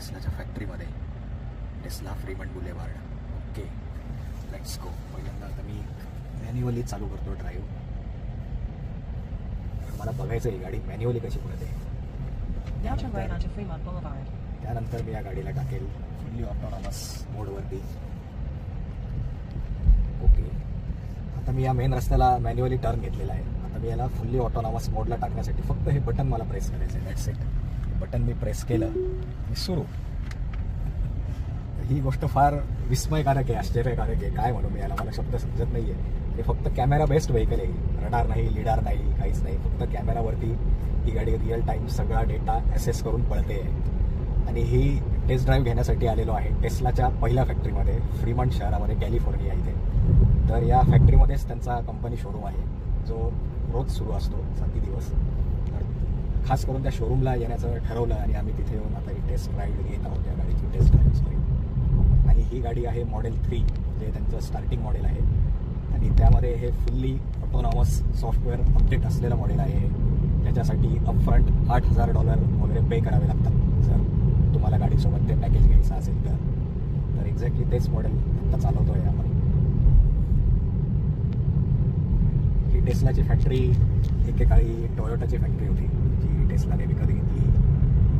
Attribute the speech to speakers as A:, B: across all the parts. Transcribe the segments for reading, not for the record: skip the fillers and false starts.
A: टेस्लाच्या फॅक्टरीमध्ये, Tesla Fremont boulevard. Okay, let's go. पहिल्यांदा आता मी मॅन्युअली चालू करतो ड्राईव्ह. मला बघायचं आहे गाडी मॅन्युअली कशी पडते. त्यानंतर मी या गाडीला टाकेल फुल्ली ऑटोनॉमस मोडवरती. ओके, आता मी या मेन रस्त्याला मॅन्युअली टर्न घेतलेला आहे. आता मी याला फुल्ली ऑटोनॉमस मोडला टाकण्यासाठी फक्त हे बटन मला प्रेस करायचं आहे. That's it. हे बटन मी प्रेस केलं आणि सुरू. ही गोष्ट फार विस्मयकारक आहे, आश्चर्यकारक आहे. काय म्हणू मी याला, मला शब्द समजत नाही आहे. हे फक्त कॅमेरा बेस्ड व्हेकल आहे. रडार नाही, लिडार नाही, काहीच नाही. फक्त कॅमेरावरती ही गाडी रिअल टाईम सगळा डेटा ॲसेस करून पळते आहे. आणि ही टेस्ट ड्राईव्ह घेण्यासाठी आलेलो आहे टेस्लाच्या पहिल्या फॅक्टरीमध्ये, फ्रीमंट शहरामध्ये, कॅलिफोर्निया इथे. तर या फॅक्टरीमध्येच त्यांचा कंपनी शोरूम आहे, जो रोज सुरू असतो 7 दिवस. तर खास करून त्या शोरूमला येण्याचं ठरवलं आणि आम्ही तिथे येऊन आता ही टेस्ट ड्राईव्ह घेत आहोत. त्या गाडीची टेस्ट ड्राईव्ह सॉरी. आणि ही गाडी आहे मॉडेल 3, जे त्यांचं स्टार्टिंग मॉडेल आहे. आणि त्यामध्ये हे फुल्ली ऑटोनॉमस सॉफ्टवेअर अपडेट असलेलं मॉडेल आहे. त्याच्यासाठी अपफ्रंट $8,000 वगैरे पे करावे लागतात जर तुम्हाला गाडीसोबत ते पॅकेज घ्यायचं असेल तर एक्झॅक्टली तेच मॉडेल आता चालवतो आहे आपण. ही टेस्लाची फॅक्टरी एकेकाळी टोयोटाची फॅक्टरी होती, जी टेस्लाने विकत घेतली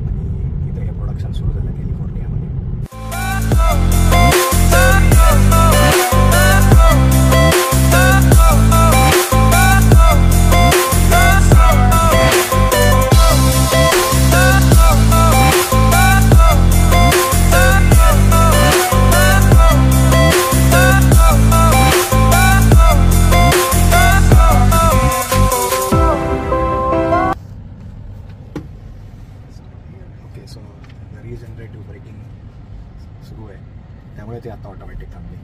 A: आणि तिथे हे प्रोडक्शन सुरू झालं कॅलिफोर्नियामध्ये. सो रिजनरेटिव्ह ब्रेकिंग सुरू आहे, त्यामुळे ते आता ऑटोमॅटिक थांबले.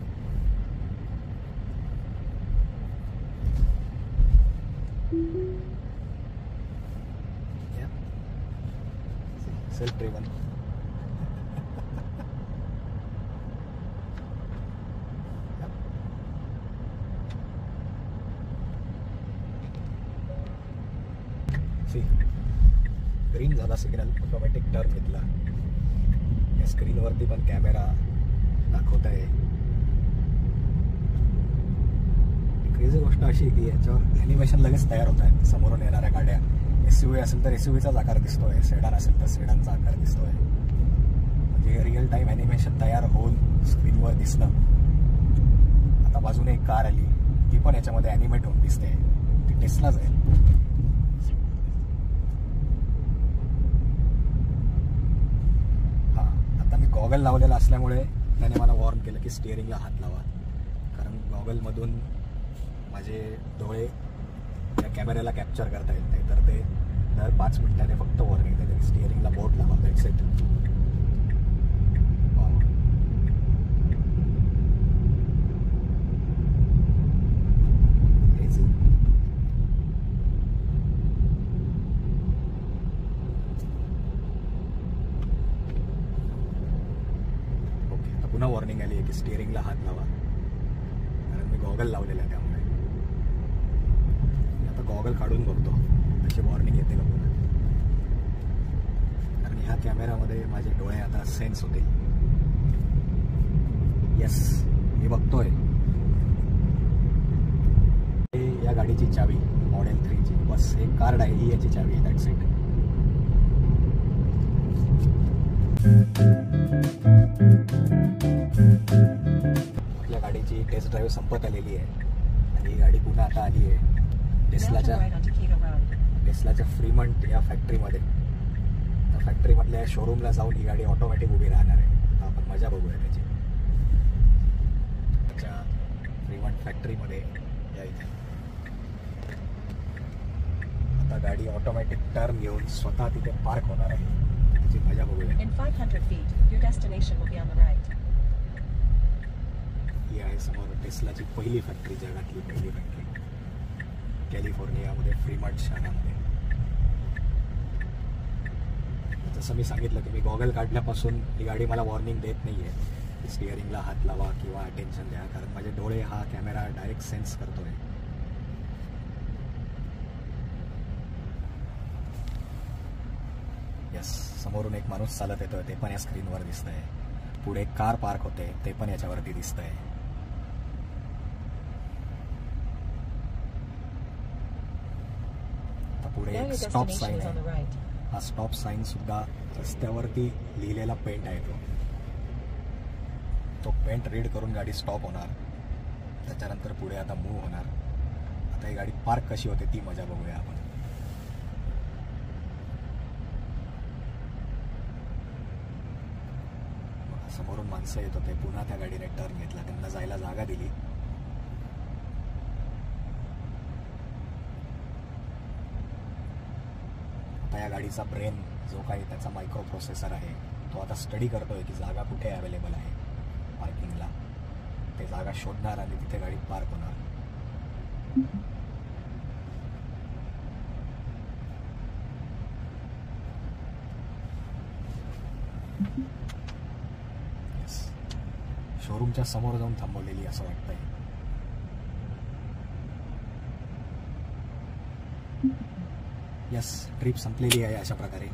A: Self driven. सी ग्रीन झाला सिग्नल, ऑटोमॅटिक टर्न घेतला. या स्क्रीनवरती पण कॅमेरा दाखवत आहे. क्रेझी गोष्ट अशी की याच्यावर ॲनिमेशन लगेच तयार होत आहेत. समोरून येणाऱ्या गाड्या, SUV असेल तर SUVचाच आकार दिसतोय, सेडान असेल तर सेडानचा आकार दिसतोय. म्हणजे रिअल टाईम ॲनिमेशन तयार होऊन स्क्रीनवर दिसणं. आता बाजूने एक कार आली, ती पण याच्यामध्ये ॲनिमेट होऊन दिसते. ती टेस्लाच आहे. गॉगल लावलेला असल्यामुळे त्याने मला वॉर्न केलं की स्टिअरिंगला हात लावा, कारण गॉगलमधून माझे डोळे त्या कॅमेऱ्याला कॅप्चर करता येत नाही. तर ते दर 5 मिनिटाने फक्त वॉर्निंग देते, स्टिअरिंगला बोट लावा. That's it. पुन्हा वॉर्निंग आली आहे की स्टिअरिंगला हात लावा, कारण मी गॉगल लावलेला आहे. त्यामुळे आता गॉगल काढून बघतो तशी वॉर्निंग येते का पुन्हा, कारण ह्या कॅमेरामध्ये माझे डोळे आता सेन्स होतील. येस, मी बघतोय. या गाडीची चावी मॉडेल 3ची, बस एक कार्ड आहे, ही याची चावी आहे. That's it. आपल्या गाडीची टेस्ट ड्राईव्ह संपत आलेली आहे आणि ही गाडी पुन्हा आता आली आहे टेस्लाच्या फ्रीमंट या फॅक्टरीमध्ये. त्या फॅक्टरीमधल्या शोरूमला जाऊन ही गाडी ऑटोमॅटिक उभी राहणार आहे. आता आपण मजा बघूया त्याची. त्याच्या फ्रीमंट फॅक्टरीमध्ये या इथे आता गाडी ऑटोमॅटिक टर्न घेऊन स्वतः तिथे पार्क होणार आहे. त्याची मजा बघूया.
B: In 500 feet, your destination will be on the right.
A: ही आहे समोर टेस्लाची पहिली फॅक्टरी, जगातली पहिली फॅक्टरी कॅलिफोर्नियामध्ये, फ्रीमंट शहरामध्ये. जसं मी सांगितलं की मी गॉगल काढल्यापासून ही गाडी मला वॉर्निंग देत नाही आहे की स्टिअरिंगला हात लावा किंवा अटेन्शन द्या, कारण माझे डोळे हा कॅमेरा डायरेक्ट सेन्स करतोय. यस. समोरून एक माणूस चालत येतोय ते पण या स्क्रीनवर दिसतंय. पुढे एक कार पार्क होते ते पण याच्यावरती दिसतंय. आता पुढे
B: Now
A: एक
B: your
A: stop
B: destination
A: sign
B: is on the
A: आहे.
B: right.
A: हा स्टॉप साईन सुद्धा रस्त्यावरती लिहिलेला पेंट आहे. तो पेंट रीड करून गाडी स्टॉप होणार. त्याच्यानंतर पुढे आता मूव्ह होणार. आता ही गाडी पार्क कशी होते ती मजा बघूया आपण. समोरून माणसं येत होते, पुन्हा त्या गाडीने टर्न घेतला, त्यांना जायला जागा दिली. आता या गाडीचा ब्रेन जो काही त्याचा मायक्रो प्रोसेसर आहे तो आता स्टडी करतोय की जागा कुठे अवेलेबल आहे पार्किंगला. ते जागा शोधणार आणि तिथे गाडी पार्क होणार. शोरूमच्या समोर जाऊन थांबवलेली असं वाटतंय. यस, ट्रिप संपलेली आहे अशा प्रकारे.